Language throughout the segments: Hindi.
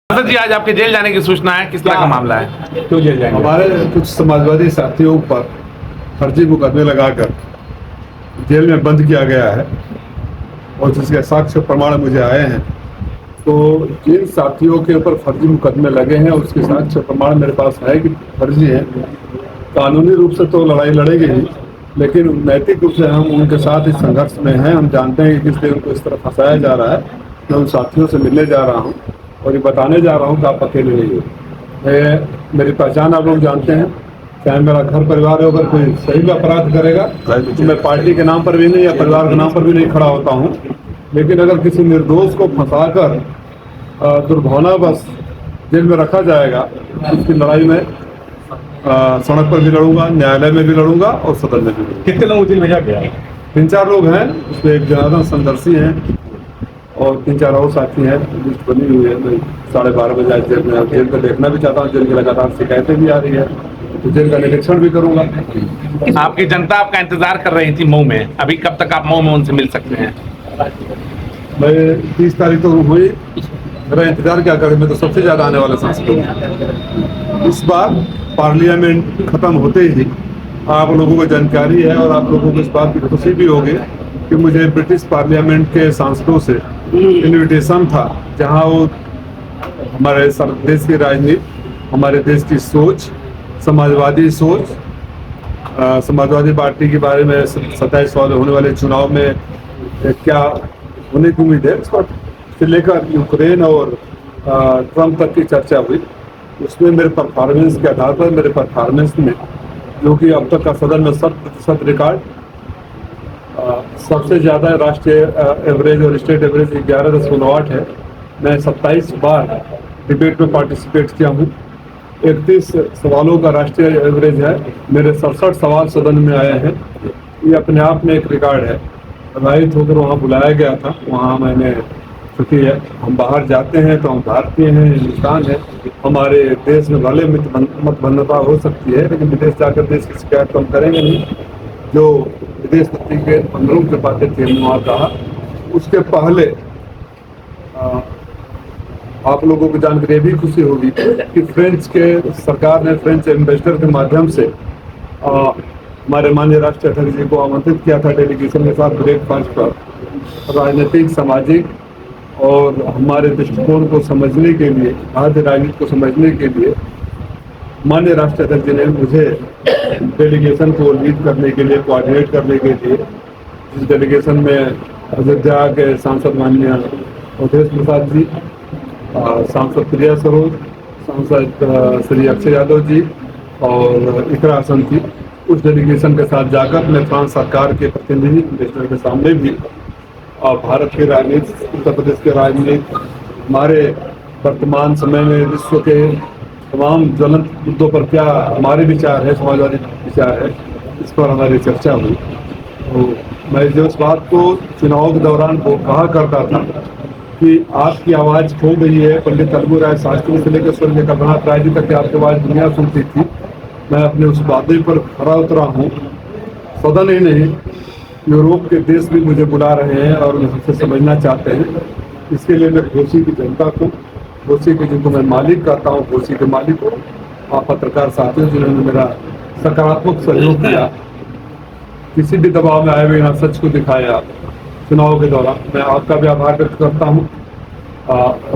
जी, आज आपके जेल जाने की सूचना है, किस तरह का मामला है? क्यों जेल जाएंगे? हमारे कुछ समाजवादी साथियों पर फर्जी मुकदमे लगाकर जेल में बंद किया गया है और जिसके साक्ष्य प्रमाण मुझे आए हैं। तो जिन साथियों के ऊपर फर्जी मुकदमे लगे हैं उसके साक्ष्य प्रमाण मेरे पास है कि फर्जी है। कानूनी रूप से तो लड़ाई लड़ेगी ही, लेकिन नैतिक रूप से हम उनके साथ इस संघर्ष में हैं। हम जानते हैं कि किस लिए उनको इस तरह फंसाया जा रहा है। मैं उन साथियों से मिलने जा रहा हूँ और ये बताने जा रहा हूँ कि आप अकेले नहीं हो। मेरी पहचान आप लोग जानते हैं। चाहे मेरा घर परिवार है, अगर कोई सही में अपराध करेगा तो मैं पार्टी के नाम पर भी नहीं या परिवार के नाम पर भी नहीं खड़ा होता हूँ। लेकिन अगर किसी निर्दोष को फंसाकर दुर्भावनावश जेल में रखा जाएगा, इसकी लड़ाई में सड़क पर भी लड़ूंगा, न्यायालय में भी लड़ूंगा और सदन में भी लड़ूंगा। कितने लोग जेल भेजा गया? 3-4 लोग हैं, उसमें एक जनार्दन संदर्शी हैं और 3-4 और साथी हैं। लिस्ट बनी हुई है। मैं 12:30 बजे आज जेल को देखना भी चाहता हूँ। जेल की लगातार शिकायतें भी आ रही है, तो जेल का निरीक्षण भी करूंगा। आपकी जनता आपका इंतजार कर रही थी मऊ में, अभी कब तक आप मऊ में उनसे मिल सकते हैं? मैं 30 तारीख तो हुई, मेरा इंतजार क्या करें, मैं तो सबसे ज्यादा आने वाला सांसद हूँ। इस बार पार्लियामेंट खत्म होते ही आप लोगों को जानकारी है और आप लोगों को इस बात की खुशी भी होगी कि मुझे ब्रिटिश पार्लियामेंट के सांसदों से इनविटेशन था, जहां वो हमारे देश की राजनीति, हमारे देश की सोच, समाजवादी सोच, समाजवादी पार्टी के बारे में 27 साल होने वाले चुनाव में क्या होने की उम्मीद है, उससे लेकर यूक्रेन और ट्रंप तक की चर्चा हुई। उसमें मेरे परफॉर्मेंस के आधार पर, मेरे परफॉर्मेंस में जो कि अब तक का सदन में 100% रिकॉर्ड, सबसे ज़्यादा राष्ट्रीय एवरेज और स्टेट एवरेज 11.8 है। मैं 27 बार डिबेट में पार्टिसिपेट किया हूँ। 31 सवालों का राष्ट्रीय एवरेज है। मेरे 67 सवाल सदन में आए हैं। ये अपने आप में एक रिकॉर्ड है। प्रभावित होकर वहाँ बुलाया गया था। वहाँ मैंने, क्योंकि हम बाहर जाते हैं तो हम भारतीय हैं, हिंदुस्तान है, हमारे देश में भले मत भिन्नता हो सकती है, लेकिन विदेश जाकर देश की शिकायत तो हम करेंगे नहीं। जो विदेश नीति के अनुरूप जो बातें थी हमने वहाँ कहा। उसके पहले आप लोगों को जानकर ये भी खुशी होगी कि फ्रेंच के सरकार ने फ्रेंच एम्बेसडर के माध्यम से हमारे माननीय राष्ट्रीय अध्यक्ष जी को आमंत्रित किया था डेलीगेशन के साथ ब्रेकफास्ट पर। राजनीतिक, सामाजिक और हमारे दृष्टिकोण को समझने के लिए, भारतीय राजनीति को समझने के लिए माननीय राष्ट्रीय अध्यक्ष जी ने मुझे डेलीगेशन को लीड करने के लिए, कोऑर्डिनेट करने के लिए, इस डेलीगेशन में अयोध्या के सांसद माननीय अवधेश प्रसाद जी, सांसद प्रिया सरोज, सांसद श्री अक्षय यादव जी और इकरा हसन थी। उस डेलीगेशन के साथ जाकर मैं फ्रांस सरकार के प्रतिनिधि मिनिस्टर के सामने भी भारत की राजनीति, उत्तर प्रदेश की राजनीति, हमारे वर्तमान समय में विश्व के तमाम ज्वलंत मुद्दों पर क्या हमारे विचार है, समाजवादी विचार है, इस पर हमारी चर्चा हुई। तो मैं जो इस बात को चुनाव के दौरान वो कहा करता था कि आपकी आवाज़ खो गई है, पंडित अलगू राय शास्त्री से लेकर स्वर्गीय कबीरनाथ राय जी तक की आपकी आवाज़ दुनिया सुनती थी। मैं अपने उस वादे पर खरा उतरा हूँ। सदन ही नहीं, यूरोप के देश भी मुझे बुला रहे हैं और मुझसे समझना चाहते हैं। इसके लिए मैं घोसी की जनता को, घोसी के जिनको मैं मालिक कहता हूँ, घोसी के मालिक को, आप पत्रकार साथियों जिन्होंने मेरा सकारात्मक सहयोग किया, किसी भी दबाव में आए बिना सच को दिखाया चुनाव के दौरान, मैं आपका भी आभार व्यक्त करता हूँ।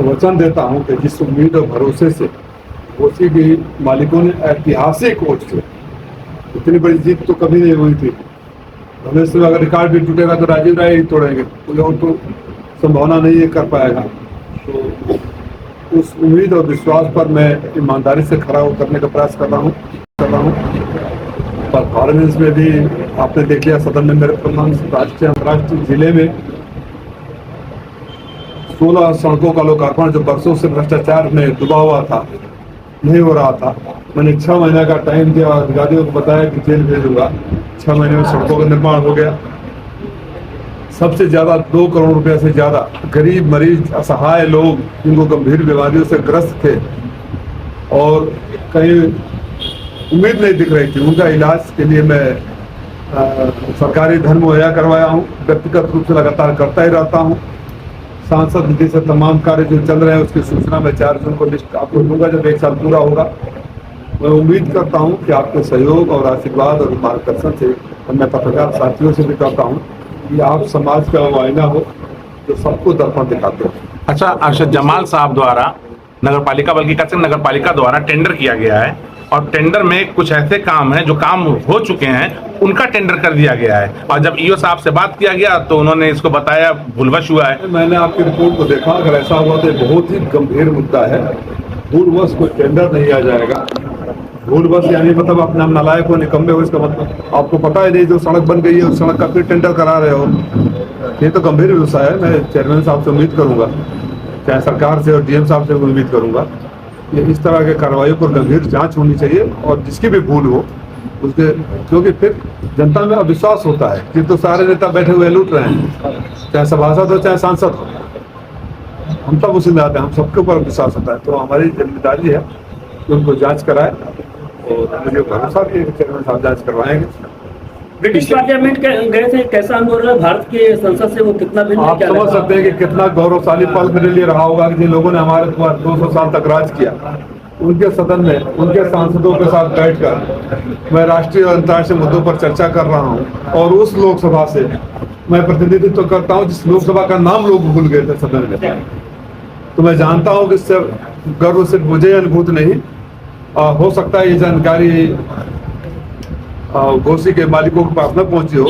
वचन देता हूँ कि जिस उम्मीद और भरोसे से घोसी के मालिकों ने ऐतिहासिक वोट से, इतनी बड़ी जीत तो कभी नहीं हुई थी। भविष्य में अगर रिकॉर्ड भी टूटेगा तो राजीव राय ही तोड़ेंगे, कोई और तो संभावना नहीं है कर पाएगा। तो उस उम्मीद और विश्वास पर मैं ईमानदारी से खड़ा उतरने का प्रयास कर रहा हूँ। परफॉर्मेंस में भी आपने देख लिया, सदन में मेरे प्रधान राष्ट्रीय अंतर्राष्ट्रीय जिले में 16 सड़कों का लोकार्पण, जो बरसों से भ्रष्टाचार में डूबा हुआ था, नहीं हो रहा था। मैंने 6 महीने का टाइम दिया और अधिकारियों को बताया कि जेल भेजूंगा। 6 महीने में सड़कों का निर्माण हो गया। सबसे ज़्यादा 2 करोड़ रुपए से ज़्यादा गरीब, मरीज, असहाय लोग जिनको गंभीर बीमारियों से ग्रस्त थे और कहीं उम्मीद नहीं दिख रही थी, उनका इलाज के लिए मैं सरकारी धन मुहैया करवाया हूँ। व्यक्तिगत रूप से लगातार करता ही रहता हूँ। सांसद निधि से तमाम कार्य जो चल रहे हैं उसकी सूचना मैं 4 जून को लिस्ट आपको दूंगा जब 1 साल पूरा होगा। मैं उम्मीद करता हूं कि आपके सहयोग और आशीर्वाद और मार्गदर्शन से मैं पत्रकार साथियों से भी कहता हूं कि आप समाज का वो आईना हो जो सबको दर्पण दिखाते हो। अच्छा, अरशद जमाल साहब द्वारा नगर पालिका, बल्कि कहते हैं नगर पालिका द्वारा टेंडर किया गया है और टेंडर में कुछ ऐसे काम हैं जो काम हो चुके हैं उनका टेंडर कर दिया गया है, और जब ईओ साहब से बात किया गया तो उन्होंने इसको बताया भूलवश हुआ है। मैंने आपकी रिपोर्ट को देखा, अगर ऐसा हुआ तो बहुत ही गंभीर मुद्दा है। भूलवश कोई टेंडर नहीं आ जाएगा। भूलवश यानी मतलब अपना नालायक हो, निकम्मे हो, इसका मतलब आपको पता है नहीं जो सड़क बन गई है उस सड़क का फिर टेंडर करा रहे हो, ये तो गंभीर विषय है। मैं चेयरमैन साहब से उम्मीद करूंगा, चाहे सरकार से और डीएम साहब से उम्मीद करूंगा कि इस तरह के कार्रवाई पर गंभीर जांच होनी चाहिए और जिसकी भी भूल हो उसके, क्योंकि फिर जनता में अविश्वास होता है कि तो सारे नेता बैठे हुए लूट रहे हैं, चाहे सभासद हो चाहे सांसद हो, हम तब उसी में आते हैं, हम सबके ऊपर विश्वास होता है। तो हमारी जिम्मेदारी है कि उनको जांच कराए और मुझे भरोसा कि चेयरमैन साहब जांच करवाएंगे। ब्रिटिश पार्लियामेंट गए थे, कैसा अनुभव रहा? भारत के संसद से वो कितना भिन्न है? आप समझ सकते हैं कि कितना गौरवशाली पल मेरे लिए रहा होगा कि जिन लोगों ने हमारे ऊपर 200 साल तक राज किया, उनके सदन में उनके सांसदों के साथ बैठकर मैं राष्ट्रीय और अंतर्राष्ट्रीय मुद्दों पर चर्चा कर रहा हूं और उस लोकसभा से मैं प्रतिनिधित्व करता हूं जिस लोकसभा का नाम लोग भूल गए थे सदन में। तो मैं जानता हूं कि इससे गर्व सिर्फ मुझे अनुभूत नहीं, हो सकता है ये जानकारी घोसी के मालिकों के पास न पहुंची हो।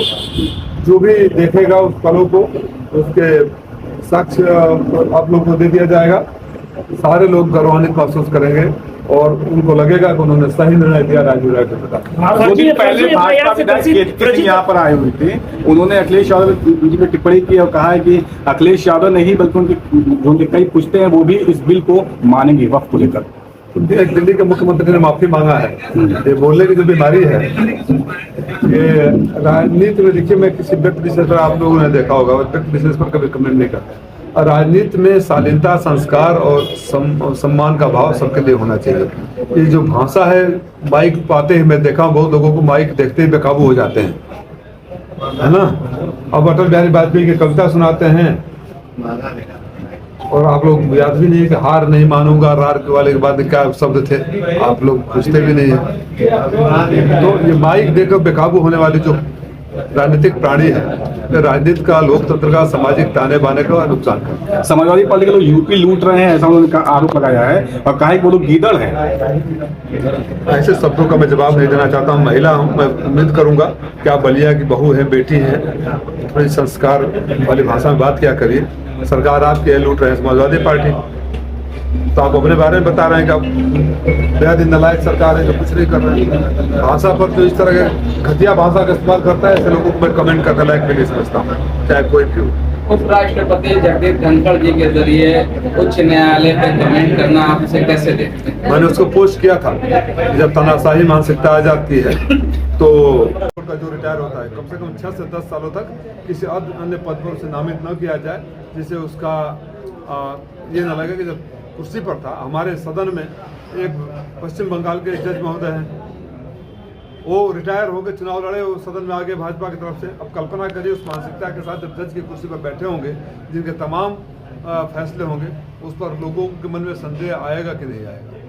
जो भी देखेगा उस पलों को, उसके साक्ष्य आप लोग को दे दिया जाएगा। सारे लोग गौरवान्वित महसूस करेंगे और उनको लगेगा कि उन्होंने सही निर्णय दिया राजू राय के प्रकार। 2 दिन पहले भाजपा विधायक केतकी सिंह यहाँ पर आए हुए थे, उन्होंने अखिलेश यादव पे टिप्पणी की और कहा है कि अखिलेश यादव नहीं बल्कि उनके कई पुश्ते हैं वो भी इस बिल को मानेंगे वक्फ को लेकर। एक दिल्ली के मुख्यमंत्री ने माफी मांगा है। ये बोलने की जो बीमारी है, ये राजनीति में देखिए, मैं किसी व्यक्ति विशेष पर आप लोगों ने देखा होगा, व्यक्ति विशेष पर कभी कमेंट नहीं करता। राजनीति में शालीनता, संस्कार और सम्मान का भाव सबके लिए होना चाहिए। ये जो भाषा है, माइक पाते ही मैं देखा बहुत लोगों को माइक देखते ही बेकाबू हो जाते हैं, है ना। अब अटल बिहारी वाजपेयी की कविता सुनाते हैं और आप लोग याद भी नहीं कि हार नहीं मानूंगा, रार के वाले के बाद क्या शब्द थे, आप लोग पूछते भी नहीं है। तो ये माइक देकर बेकाबू होने वाली जो राजनीतिक प्राणी है, राजनीति का, लोकतंत्र का, सामाजिक ताने बाने का नुकसान कर। समाजवादी पार्टी के लोग यूपी लूट रहे हैं ऐसा उन्होंने आरोप लगाया है और कहा है कि वो लोग गीदड़ हैं। ऐसे शब्दों का मैं जवाब नहीं देना चाहता हूँ। महिला हूँ, मैं उम्मीद करूंगा कि आप बलिया की बहू है, बेटी है, थोड़ी संस्कार वाली भाषा में बात किया करिए। सरकार आपके लूट रहे हैं समाजवादी पार्टी, तो आप अपने बारे में बता रहे हैं कि आप बेहद नालायक सरकार है जो कुछ नहीं कर रहे हैं। भाषा पर जो इस तरह के घटिया भाषा का इस्तेमाल करता है, ऐसे लोगों को मैं कमेंट करने लायक भी नहीं समझता हूँ, चाहे कोई भी हो। उपराष्ट्रपति जगदीप धनखड़ जी के जरिए उच्च न्यायालय पे कमेंट करना आप इसे कैसे देखते हैं? मैंने उसको पोस्ट किया था, जब तानाशाही मानसिकता आ जाती है तो का जो रिटायर होता है कम से कम 6 से 10 सालों तक किसी अन्य पद पर उसे नामित न किया जाए, जिससे उसका ये न लगे कि जब कुर्सी पर था। हमारे सदन में एक पश्चिम बंगाल के जज महोदय हैं, वो रिटायर होकर चुनाव लड़े, वो सदन में आगे भाजपा की तरफ से। अब कल्पना करिए उस मानसिकता के साथ जब जज की कुर्सी पर बैठे होंगे, जिनके तमाम फैसले होंगे, उस पर लोगों के मन में संदेह आएगा कि नहीं आएगा।